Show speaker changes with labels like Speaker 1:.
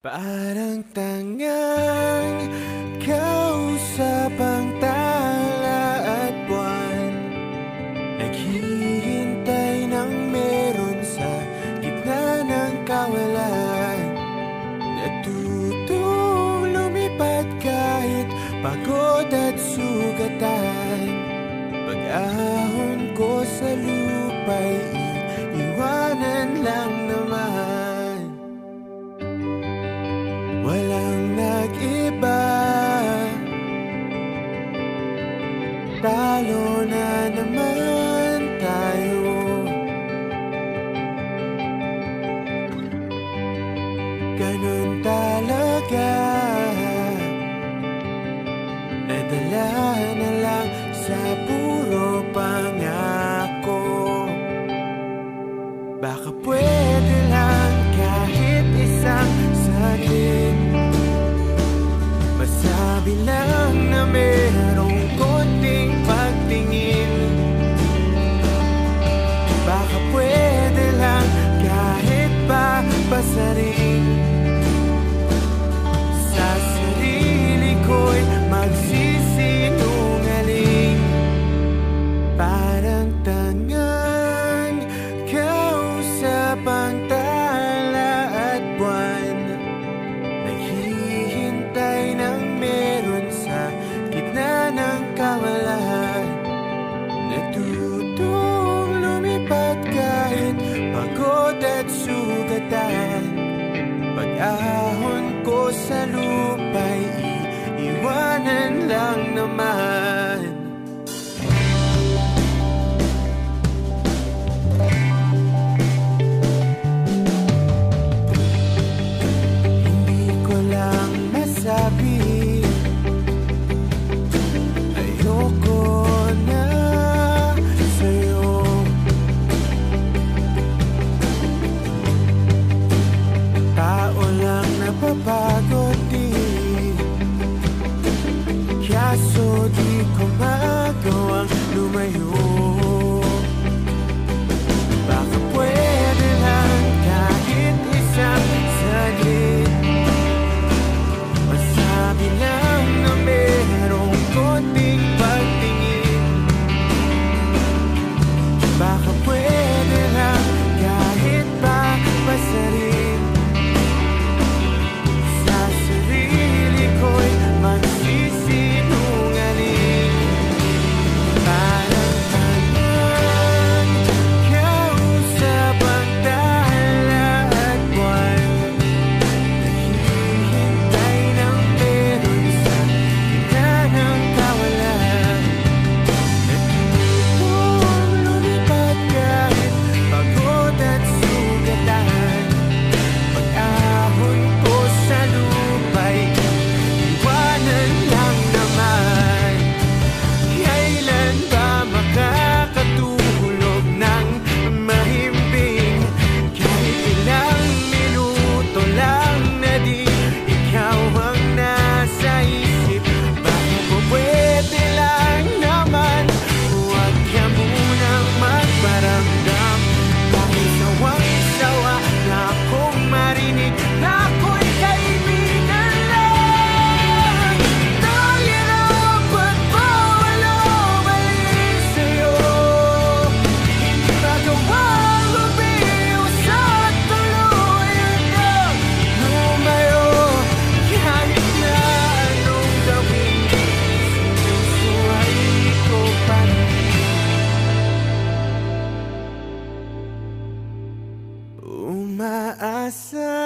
Speaker 1: Parang tangang kausap ang tala at buwan, naghihintay ng meron sa gitna ng kawalan. Natutong lumipad kahit pagod at sugatan. Pag-ahon ko sa lupa'y iiwanan lang naman. Walang nag-iba, talo na naman tayo. Ganun talaga, nadala na lang sa puro pangako. Baka pwede lang kahit isang saglit, masabi lang na merong konting pagtingin. Baka pwede lang kahit pa pasaring sa sarili ko'y magsisinungaling. Parang tangang kausap ang tala at buwan, naghihintay ng meron sa gitna ng kawalan. Natutong lumipad kahit pagod at sugatan. Pag-ahon ko sa lupa'y iiwanan lang naman. Hindi ko lang masabi, ayoko na sa'yo. Tao lang napapagod din, kaso di ko magawang lumayo. Baka pwede lang kahit isang saglit, masabi lang na merong konting pagtingin. Baka pwede lang kahit pa pasarin sa sarili ko'y magsisinungaling. Parang tangang kausap ang tala at buwan, naghihintay ng meron sa gitna ng kawalan. Natutong lumipad kahit pagod at sugatan. Pag-ahon ko sa lupa'y iwanan lang naman. Kailan ba makakatulog ng mahimbing? Kahit ilang minuto lang na di ikaw ang nasa isip. Baka po pwede lang naman, huwag ka munang magparamdam. Kahit sawang-sawa na akong marinig na ako'y kaibigan lang. Tayo na ba't bawal o mali sa'yo? Hindi magawang lumiwas at tuluyan na lumayo. Kahit na anong gawin, sinusuway ko pa rin. Umaasa